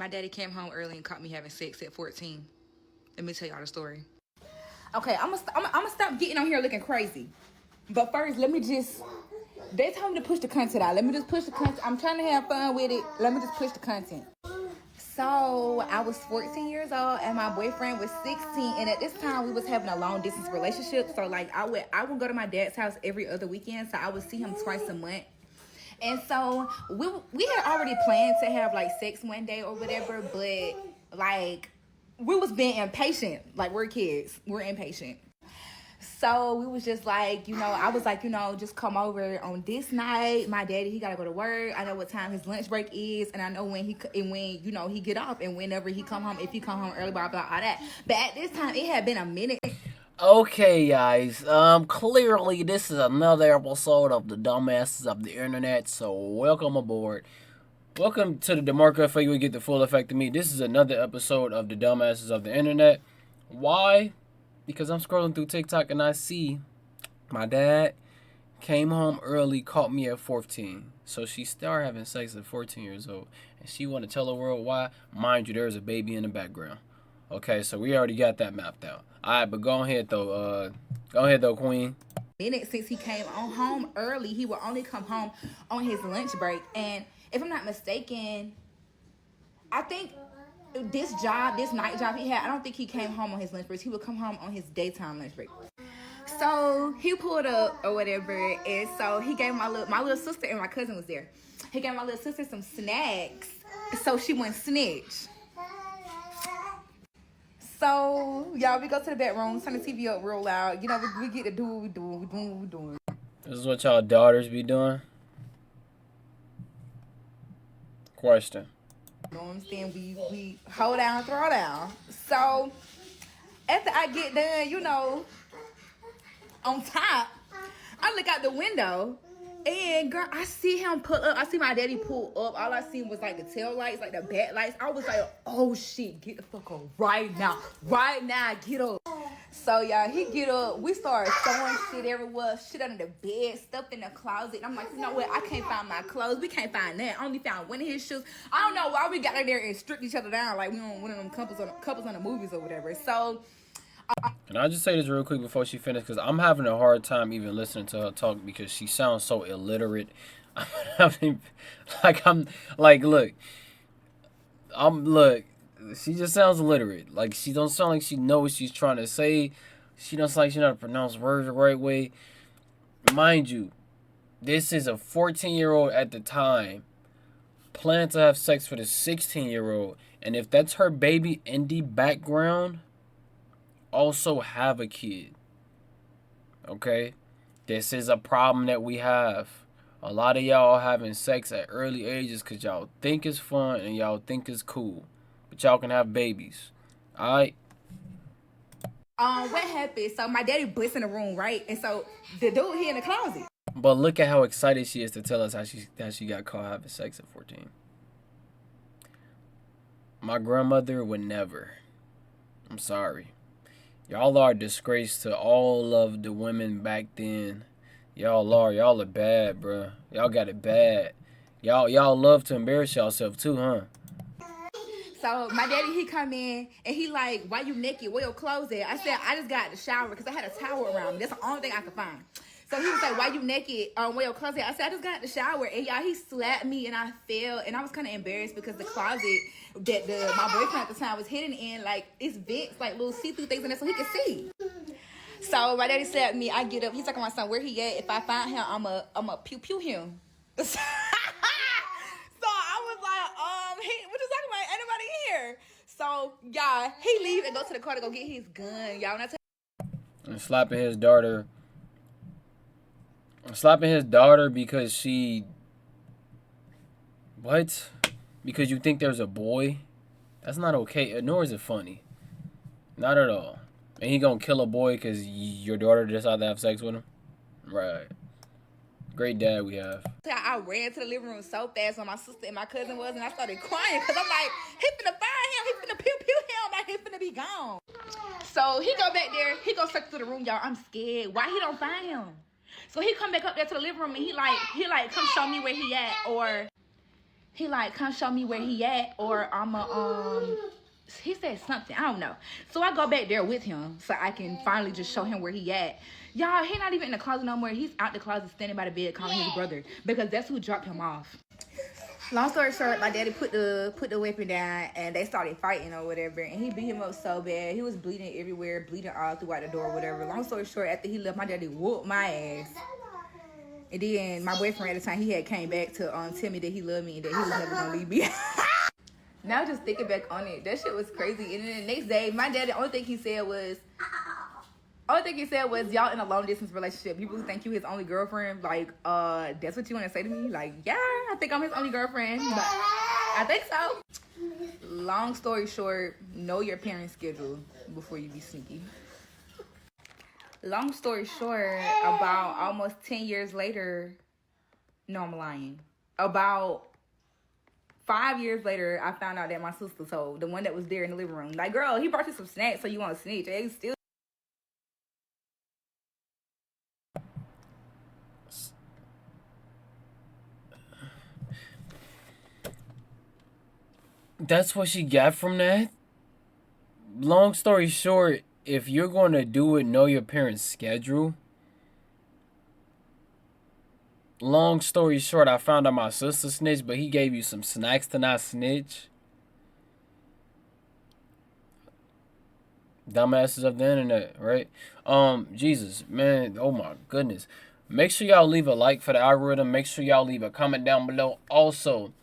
My daddy came home early and caught me having sex at 14. Let me tell y'all the story. Okay, I'm gonna stop getting on here looking crazy. But first, let me just... They told me to push the content out. Let me just push the content. I'm trying to have fun with it. Let me just push the content. So, I was 14 years old and my boyfriend was 16. And at this time, we was having a long distance relationship. So, like, I would go to my dad's house every other weekend. So, I would see him twice a month. And so, we had already planned to have, like, sex one day or whatever. But, like, we was being impatient. Like, we're kids. We're impatient. So we was just like, I was like, just come over on this night. My daddy, he gotta go to work. I know what time his lunch break is, and I know when he get off, and whenever he come home, if he come home early, blah blah all that. But at this time, it had been a minute. Okay, guys. Clearly this is another episode of the Dumbasses of the Internet. So welcome aboard. Welcome to the DeMarkco Effect. We get the full effect of me. This is another episode of the Dumbasses of the Internet. Why? Because I'm scrolling through TikTok and I see my dad came home early, caught me at 14. So she started having sex at 14 years old. And she want to tell the world why. Mind you, there's a baby in the background. Okay, so we already got that mapped out. Alright, but go ahead though, Queen. Minute since he came on home early, he would only come home on his lunch break. And if I'm not mistaken, I think this night job he had, I don't think he came home on his lunch break. He would come home on his daytime lunch break. So he pulled up or whatever, and so he gave my little sister, and my cousin was there. He gave my little sister some snacks so she wouldn't snitch. So y'all, we go to the bedroom, turn the TV up real loud. We get to do what we doing. This is what y'all daughters be doing? Question. You know what I'm saying? We hold down, throw down. So after I get done, on top, I look out the window and girl, I see him pull up. I see my daddy pull up. All I seen was like the tail lights, like the back lights. I was like, oh shit, get the fuck up right now. Right now, get up. So y'all, he get up. We started throwing shit everywhere, shit under the bed, stuff in the closet. And I'm like, you know what? I can't find my clothes. We can't find that. I only found one of his shoes. I don't know why we got in there and stripped each other down like we on one of them couples on the movies or whatever. So. And I'll just say this real quick before she finishes, because I'm having a hard time even listening to her talk because she sounds so illiterate. Look, she just sounds illiterate. Like, she don't sound like she knows what she's trying to say. She don't sound like she know how to pronounce words the right way. Mind you, this is a 14-year-old at the time planning to have sex with a 16-year-old. And if that's her baby in the background, also have a kid. Okay? This is a problem that we have. A lot of y'all having sex at early ages because y'all think it's fun and y'all think it's cool. But y'all can have babies. Alright? What happened? So my daddy blitzed in the room, right? And so the dude here in the closet. But look at how excited she is to tell us how she got caught having sex at 14. My grandmother would never. I'm sorry. Y'all are a disgrace to all of the women back then. Y'all are bad, bro. Y'all got it bad. Y'all love to embarrass yourself too, huh? So my daddy, he come in and he like, why you naked? Where your clothes at? I said, I just got out the shower because I had a towel around me. That's the only thing I could find. So he was like, why you naked? Where your clothes at? I said, I just got out the shower. And y'all, he slapped me and I fell. And I was kind of embarrassed because the closet that my boyfriend at the time was hidden in, like, it's vents, like little see-through things in there so he could see. So my daddy slapped me. I get up. He's talking about something. Where he at? If I find him, I'm a pew him. So I was like, what you talking about? Ain't nobody here. So, y'all, he leave and go to the car to go get his gun. Y'all, And slapping his daughter. Slapping his daughter because she... What? Because you think there's a boy? That's not okay, nor is it funny. Not at all. And he gonna kill a boy because your daughter decided to have sex with him? Right. Great dad we have. I ran to the living room so fast when my sister and my cousin was, and I started crying because I'm like, he finna find him, he finna pew him, like he finna be gone. So he go back there, he go straight to the room, y'all. I'm scared. Why he don't find him? So he come back up there to the living room and he like come show me where he at, or He like, come show me where he at, or he said something, I don't know. So I go back there with him so I can finally just show him where he at. Y'all, he not even in the closet no more. He's out the closet standing by the bed calling his brother, because that's who dropped him off. Long story short, my daddy put the weapon down and they started fighting or whatever, and he beat him up so bad. He was bleeding everywhere, bleeding all throughout the door or whatever. Long story short, after he left, my daddy whooped my ass. And then my boyfriend at the time, he had came back to tell me that he loved me and that he was never gonna leave me. Now just thinking back on it, that shit was crazy. And then the next day, my daddy, only thing he said was, y'all in a long distance relationship. People who think you his only girlfriend, like, that's what you want to say to me? Like, yeah, I think I'm his only girlfriend, but I think so. Long story short, know your parents' schedule before you be sneaky. Long story short, about almost 10 years later, no, I'm lying. About 5 years later, I found out that my sister told, the one that was there in the living room, like, girl, he brought you some snacks, so you want to snitch. They still. That's what she got from that? Long story short, if you're going to do it, know your parents' schedule. Long story short, I found out my sister snitched, but he gave you some snacks to not snitch. Dumbasses of the internet, right? Jesus, man, oh my goodness. Make sure y'all leave a like for the algorithm. Make sure y'all leave a comment down below. Also,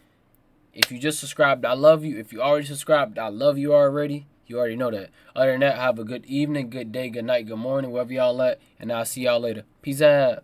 if you just subscribed, I love you. If you already subscribed, I love you already. You already know that. Other than that, have a good evening, good day, good night, good morning, wherever y'all at. And I'll see y'all later. Peace out.